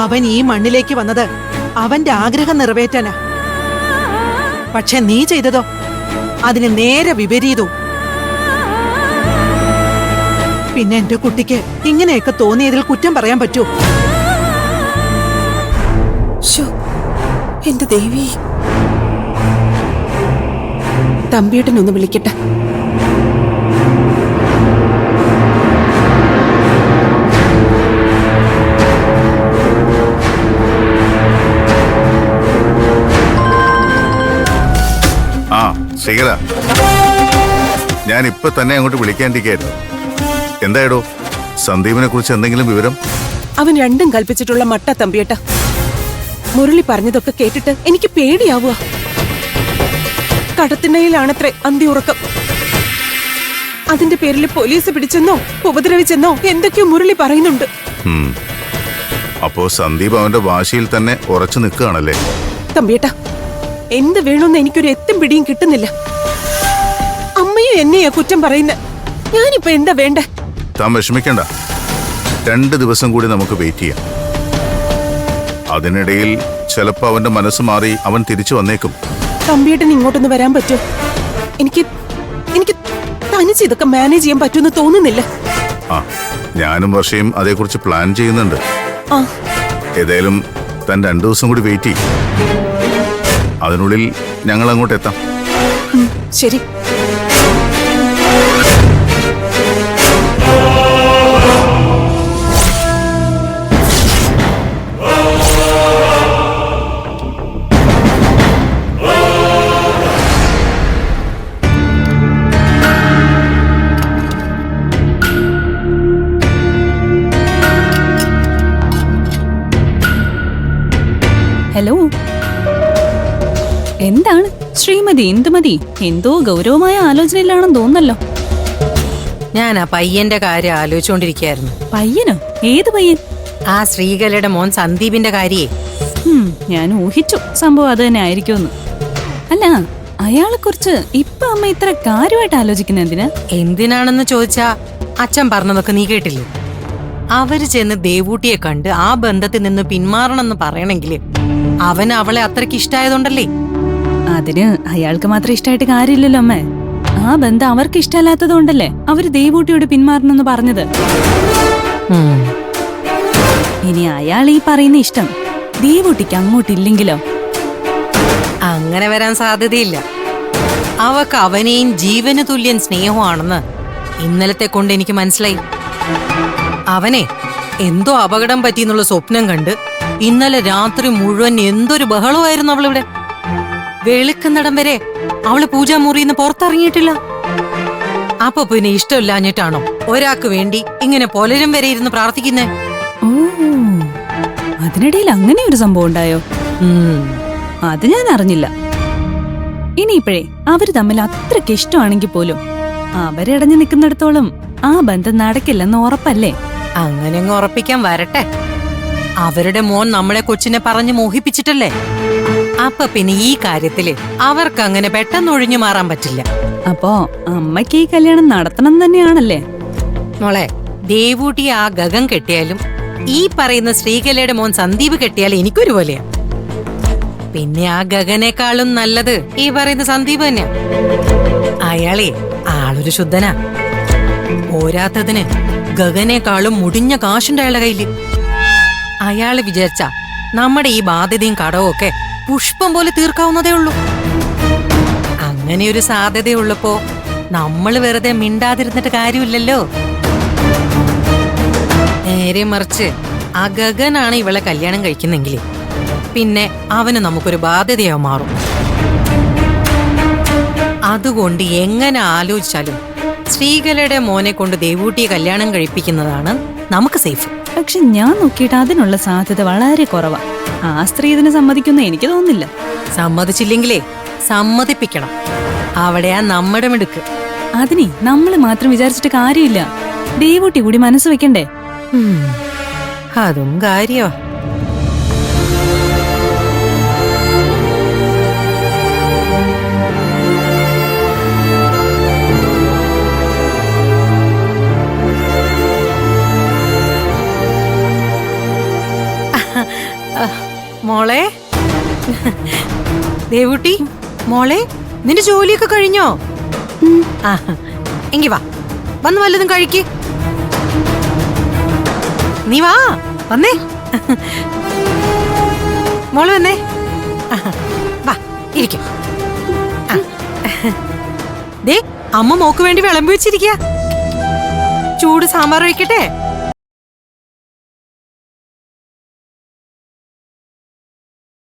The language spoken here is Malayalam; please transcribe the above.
അവൻ ഈ മണ്ണിലേക്ക് വന്നത് അവന്റെ ആഗ്രഹം നിറവേറ്റാനാ. പക്ഷെ നീ ചെയ്തതോ അതിന് നേരെ വിപരീതവും. പിന്നെ എന്റെ കുട്ടിക്ക് ഇങ്ങനെയൊക്കെ തോന്നിയതിൽ കുറ്റം പറയാൻ പറ്റൂ? എന്റെ ദേവി, തമ്പിയേട്ടനൊന്ന് വിളിക്കട്ടെ. ശ്രീകല, ഞാൻ ഇപ്പൊ തന്നെ അങ്ങോട്ട് വിളിക്കാണ്ടിരിക്കായിരുന്നു. എന്തായടോ, സന്ദീപിനെ കുറിച്ച് എന്തെങ്കിലും വിവരം? അവൻ രണ്ടും കൽപ്പിച്ചിട്ടുള്ള മട്ട തമ്പിയേട്ട. മുരളി പറഞ്ഞതൊക്കെ കേട്ടിട്ട് എനിക്ക് പേടിയാവുക. കടത്തിണ്ണയിലാണത്രേ അന്തിയുറക്കം. അതിന്റെ പേരിൽ പോലീസ് പിടിച്ചെന്നോ ഉപദ്രവിച്ചെന്നോ എന്തൊക്കെയോ മുരളി പറയുന്നുണ്ട്. അപ്പോ സന്ദീപ് അവന്റെ വാശിയിൽ തന്നെ ഉറച്ചു നിൽക്കുകയാണല്ലേ? തമ്പിയേട്ട, എന്ത് വേണമെന്ന് എനിക്കൊരു എത്തും പിടിയും കിട്ടുന്നില്ല. അമ്മയും എന്നെയാ കുറ്റം പറയുന്നത്. ഞാനിപ്പോ എന്താ വേണ്ടേ? താൻ വിഷമിക്കണ്ട. 2 ദിവസം കൂടി നമുക്ക് വെയിറ്റ് ചെയ്യാം. അതിനിടയിൽ ചിലപ്പോ അവന്റെ മനസ്സ് മാറി അവൻ തിരിച്ചു വന്നേക്കും. തമ്പിയേട്ടൻ ഇങ്ങോട്ടൊന്ന് വരാൻ പറ്റുമോ? എനിക്ക് തനിച്ച് ഇതൊക്കെ മാനേജ് ചെയ്യാൻ പറ്റുമെന്ന് തോന്നുന്നില്ല. ഞാനും വർഷയും അതേക്കുറിച്ച് പ്ലാൻ ചെയ്യുന്നുണ്ട്. ഏതായാലും താൻ 2 ദിവസം കൂടി വെയിറ്റ് ചെയ്യും. അതിനുള്ളിൽ ഞങ്ങൾ അങ്ങോട്ട് എത്താം. ശരി. ഹലോ, എന്താണ് ശ്രീമതി ഇന്ദുമതി? എന്തോ ഗൗരവമായ ആലോചനയിലാണെന്ന് തോന്നല്ലോ. ഞാൻ ആ പയ്യന്റെ കാര്യം ആലോചിച്ചോണ്ടിരിക്കായിരുന്നു. പയ്യനോ? ഏത് പയ്യൻ? ആ ശ്രീകലയുടെ മോൻ സന്ദീപിന്റെ കാര്യേ. ഞാൻ ഊഹിച്ചു സംഭവം അത് തന്നെ ആയിരിക്കുമെന്ന്. അല്ല, അയാളെ കുറിച്ച് ഇപ്പൊ അമ്മ ഇത്ര കാര്യമായിട്ട് ആലോചിക്കുന്ന എന്തിനാ? എന്തിനാണെന്ന് ചോദിച്ചാ അച്ഛൻ പറഞ്ഞതൊക്കെ നീ കേട്ടില്ലേ? അവര് ചെന്ന് ദേവൂട്ടിയെ കണ്ട് ആ ബന്ധത്തിൽ നിന്ന് പിന്മാറണമെന്ന് പറയണെങ്കില് അവൻ അവളെ അത്രയ്ക്ക് ഇഷ്ടായതുകൊണ്ടല്ലേ. അതിന് അയാൾക്ക് മാത്രം ഇഷ്ടമായിട്ട് കാര്യമില്ലല്ലോ അമ്മേ. ആ ബന്ധം അവർക്ക് ഇഷ്ടമല്ലാത്തത് കൊണ്ടല്ലേ അവര് ദേവൂട്ടിയോട് പിന്മാറണമെന്ന് പറഞ്ഞത്. ഇനി അയാൾ ഈ പറയുന്ന ഇഷ്ടം ദേവൂട്ടിക്ക് അങ്ങോട്ടില്ലെങ്കിലോ? അങ്ങനെ വരാൻ സാധ്യതയില്ല. അവക്ക് അവനെയും ജീവന് തുല്യൻ സ്നേഹമാണെന്ന് ഇന്നലത്തെ കൊണ്ട് എനിക്ക് മനസ്സിലായി. അവനെ എന്തോ അപകടം പറ്റിയെന്നുള്ള സ്വപ്നം കണ്ട് ഇന്നലെ രാത്രി മുഴുവൻ എന്തൊരു ബഹളമായിരുന്നു അവളിവിടെ. വെളുക്കുന്നിടം വരെ അവള് പൂജാമുറിന്ന് പുറത്തിറങ്ങിയിട്ടില്ല. അപ്പൊ പിന്നെ ഇഷ്ടമില്ലാഞ്ഞിട്ടാണോ ഒരാൾക്ക് വേണ്ടി ഇങ്ങനെ പുലരും വരെ ഇരുന്ന് പ്രാർത്ഥിക്കുന്നേ? ഓ, അതിനിടയിൽ അങ്ങനെ ഒരു സംഭവം ഉണ്ടായോ? അത് ഞാൻ അറിഞ്ഞില്ല. ഇനിയിപ്പോഴേ അവര് തമ്മിൽ അത്രയ്ക്ക് ഇഷ്ടമാണെങ്കിൽ പോലും അവരടഞ്ഞു നിൽക്കുന്നിടത്തോളം ആ ബന്ധം നടക്കില്ലെന്ന് ഉറപ്പല്ലേ? അങ്ങനെ അങ്ങ് ഉറപ്പിക്കാൻ വരട്ടെ. അവരുടെ മോൻ നമ്മളെ കൊച്ചിനെ പറഞ്ഞു മോഹിപ്പിച്ചിട്ടല്ലേ. അപ്പൊ പിന്നെ ഈ കാര്യത്തില് അവർക്ക് അങ്ങനെ പെട്ടെന്ന് ഒഴിഞ്ഞു മാറാൻ പറ്റില്ല. അപ്പോ അമ്മയ്ക്ക് ഈ കല്യാണം നടത്തണം തന്നെയാണല്ലേ? മോളെ, ദേവൂട്ടി ആ ഗഗൻ കെട്ടിയാലും ഈ പറയുന്ന ശ്രീകലയുടെ മോൻ സന്ദീപ് കെട്ടിയാലും എനിക്കൊരുപോലെയാ. പിന്നെ ആ ഗഗനേക്കാളും നല്ലത് ഈ പറയുന്ന സന്ദീപ് തന്നെയാ. അയാളെ ആളൊരു ശുദ്ധനാ. പോരാത്തതിന് ഗഗനേക്കാളും മുടിഞ്ഞ കാശുണ്ട് അയാളുടെ കയ്യില്. അയാള് വിചാരിച്ച നമ്മുടെ ഈ ബാധ്യതയും കടവും ഒക്കെ പുഷ്പം പോലെ തീർക്കാവുന്നതേ ഉള്ളൂ. അങ്ങനെയൊരു സാധ്യതയുള്ളപ്പോ നമ്മൾ വെറുതെ മിണ്ടാതിരുന്നിട്ട് കാര്യമില്ലല്ലോ. നേരെ മറിച്ച് ആ ഗഗനാണ് ഇവളെ കല്യാണം കഴിക്കുന്നെങ്കിൽ പിന്നെ അവന് നമുക്കൊരു ബാധ്യതയാവും മാറും. അതുകൊണ്ട് എങ്ങനെ ആലോചിച്ചാലും ശ്രീകലയുടെ മോനെ കൊണ്ട് ദേവൂട്ടിയെ കല്യാണം കഴിപ്പിക്കുന്നതാണ് നമുക്ക് സേഫ്. പക്ഷെ ഞാൻ നോക്കിയിട്ട് അതിനുള്ള സാധ്യത വളരെ കുറവാ. ആ സ്ത്രീ ഇതിന് സമ്മതിക്കുന്ന എനിക്ക് തോന്നുന്നില്ല. സമ്മതിച്ചില്ലെങ്കിലേ സമ്മതിപ്പിക്കണം. അവിടെയാ നമ്മുടെ മിടുക്ക്. അതിനെ നമ്മൾ മാത്രം വിചാരിച്ചിട്ട് കാര്യമില്ല. ദേവൂട്ടി കൂടി മനസ്സ് വെക്കണ്ടേ? അതും കാര്യമാ. മോളെ ദേവുട്ടി, മോളെ നിന്റെ ജോലിയൊക്കെ കഴിഞ്ഞോ? ആ, എങ്കി വാ, വന്ന് വല്ലതും കഴിക്ക്. നീ വാ, വന്നേ. മോള് വന്നേ. വാ, ഇരിക്കും. ദേ, അമ്മ മോക്ക് വേണ്ടി വിളമ്പി വെച്ചിരിക്കുക. ചൂട് സാമ്പാർ ഒഴിക്കട്ടെ?